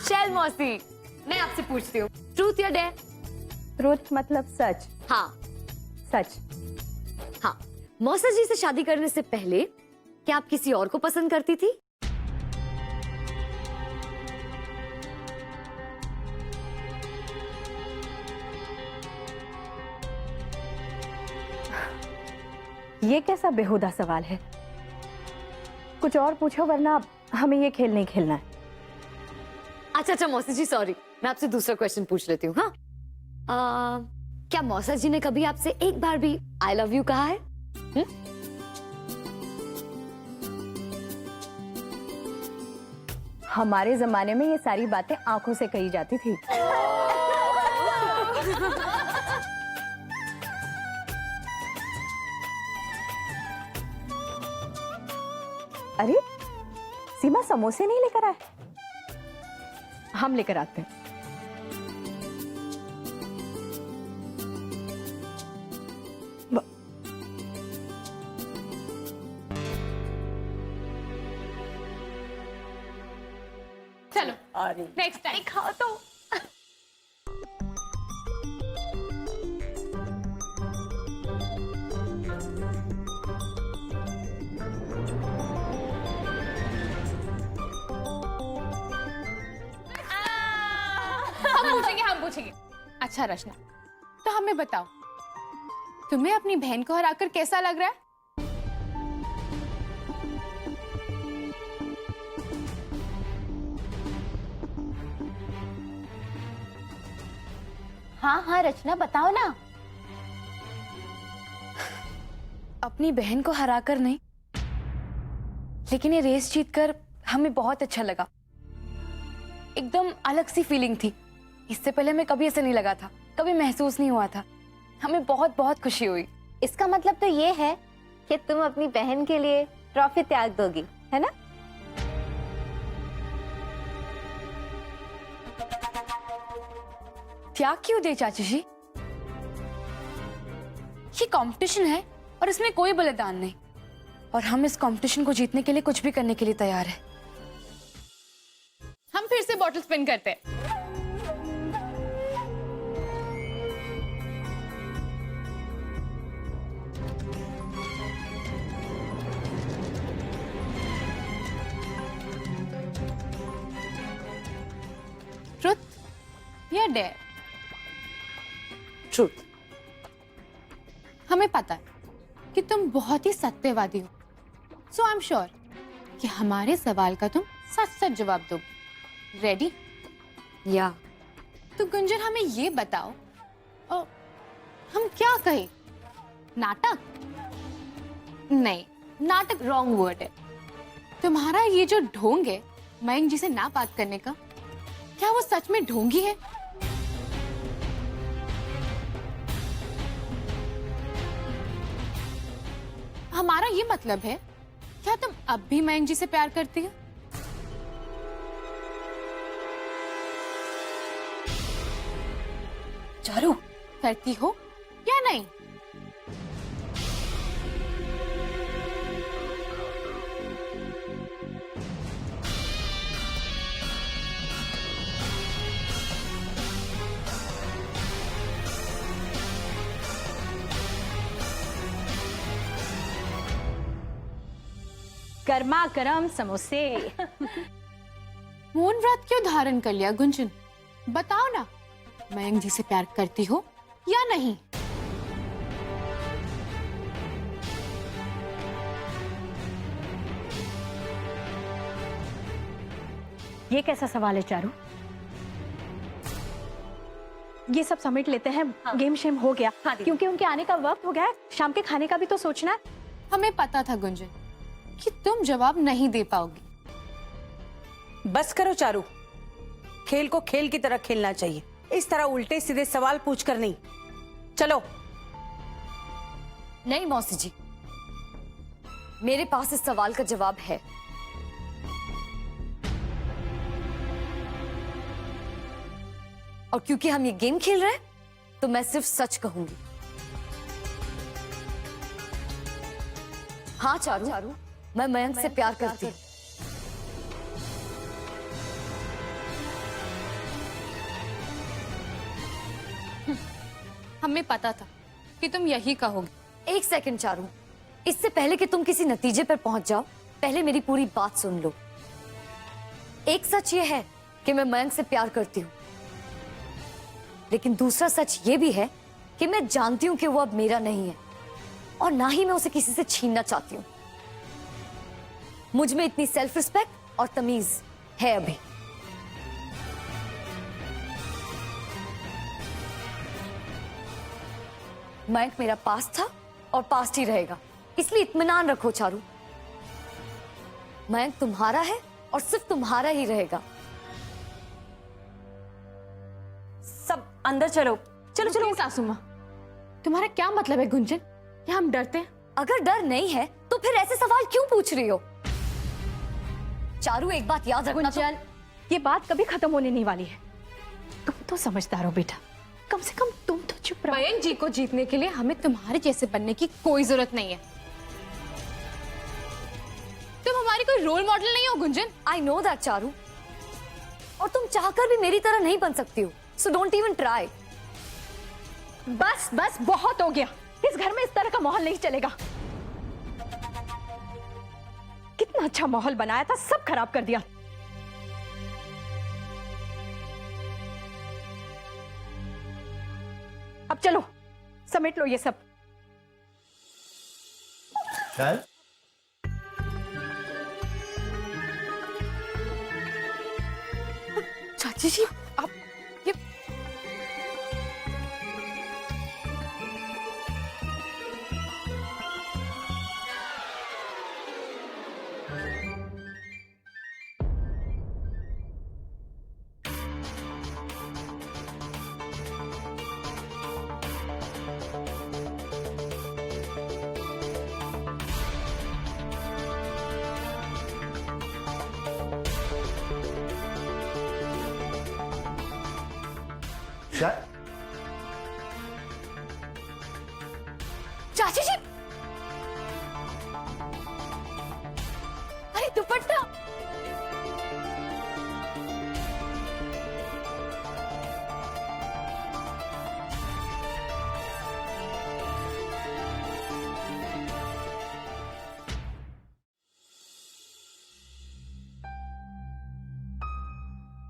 शैल मौसी, मैं आपसे पूछती हूँ, ट्रूथ या डेयर? ट्रूथ मतलब सच। हाँ। सच। हाँ, मौसा जी से शादी करने से पहले क्या आप किसी और को पसंद करती थी? ये कैसा बेहुदा सवाल है? कुछ और पूछो वरना हमें ये खेल नहीं खेलना है। अच्छा मौसी जी, सॉरी, मैं आपसे दूसरा क्वेश्चन पूछ लेती हूँ। हाँ, क्या मौसा जी ने कभी आपसे एक बार भी आई लव यू कहा है? हमारे जमाने में ये सारी बातें आंखों से कही जाती थी। अरे सीमा, समोसे नहीं लेकर आए? हम लेकर आते हैं। चलो नेक्स्ट टाइम खाओ तो। हम पूछेंगे। अच्छा रचना, तो हमें बताओ, तुम्हें अपनी बहन को हराकर कैसा लग रहा है? हाँ रचना, बताओ ना। अपनी बहन को हराकर नहीं, लेकिन ये रेस जीतकर हमें बहुत अच्छा लगा। एकदम अलग सी फीलिंग थी। इससे पहले हमें कभी ऐसा नहीं लगा था, कभी महसूस नहीं हुआ था। हमें बहुत बहुत खुशी हुई। इसका मतलब तो ये है कि तुम अपनी बहन के लिए ट्रॉफी त्याग दोगी, है ना? त्याग क्यों दे चाची जी? ये कंपटीशन है और इसमें कोई बलिदान नहीं, और हम इस कंपटीशन को जीतने के लिए कुछ भी करने के लिए तैयार है। हम फिर से बॉटल स्पिन करते हैं। ट्रुथ या डेयर? ट्रूथ। हमें पता है कि तुम बहुत ही सत्यवादी हो, सो आई एम श्योर कि हमारे सवाल का तुम सच सच जवाब दोगे। रेडी? या। तो गुंजन, हमें ये बताओ, हम क्या कहें? नाटक? नहीं, नाटक रॉन्ग वर्ड है। तुम्हारा ये जो ढोंग है मयंक जी से ना बात करने का, क्या वो सच में ढोंगी है? हमारा ये मतलब है, क्या तुम अब भी मयंक जी से प्यार करती हो? चारू, करती हो या नहीं? गर्मा गर्म समोसे। मौन व्रत क्यों धारण कर लिया गुंजन? बताओ ना, मयंक जी से प्यार करती हो या नहीं? ये कैसा सवाल है चारू? ये सब समेट लेते हैं। हाँ। गेम शेम हो गया। हाँ, क्योंकि उनके आने का वक्त हो गया है। शाम के खाने का भी तो सोचना है। हमें पता था गुंजन कि तुम जवाब नहीं दे पाओगी। बस करो चारू, खेल को खेल की तरह खेलना चाहिए, इस तरह उल्टे सीधे सवाल पूछकर नहीं। चलो। नहीं मौसी जी, मेरे पास इस सवाल का जवाब है। और क्योंकि हम ये गेम खेल रहे हैं, तो मैं सिर्फ सच कहूंगी। हाँ चारू, मैं मयंक से प्यार करती हूँ। हमें पता था कि तुम यही कहोगे। एक सेकंड चारू, इससे पहले कि तुम किसी नतीजे पर पहुंच जाओ, पहले मेरी पूरी बात सुन लो। एक सच ये है कि मैं मयंक से प्यार करती हूँ, लेकिन दूसरा सच ये भी है कि मैं जानती हूँ कि वो अब मेरा नहीं है और ना ही मैं उसे किसी से छीनना चाहती हूँ। मुझ में इतनी सेल्फ रिस्पेक्ट और तमीज है अभी। मयंक मेरा पास था और पास ही रहेगा, इसलिए इत्मीनान रखो चारू। मयंक तुम्हारा है और सिर्फ तुम्हारा ही रहेगा। सब अंदर चलो, चलो चलो। रुकिए सासू माँ, तुम्हारा क्या मतलब है गुंजन कि हम डरते हैं? अगर डर नहीं है तो फिर ऐसे सवाल क्यों पूछ रही हो? चारू एक बात याद रखना, गुंजन, ये बात कभी खत्म होने नहीं वाली है। तुम तो समझदार हो बेटा, कम से कम तुम तो चुप रहो। मयंक जी को जीतने के लिए हमें तुम्हारे जैसे बनने की कोई जरूरत नहीं है। तुम हमारी कोई रोल मॉडल नहीं हो Gunjan. I know that Charu, और तुम चाहकर भी मेरी तरह नहीं बन सकती हो, सो डोंट इवन ट्राई। बस बस, बहुत हो गया। इस घर में इस तरह का माहौल नहीं चलेगा। कितना अच्छा माहौल बनाया था, सब खराब कर दिया। अब चलो समेट लो ये सब। चाय? चाची जी, आप ये चाय? चाची जी, अरे दुपट्टा।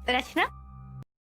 रचना,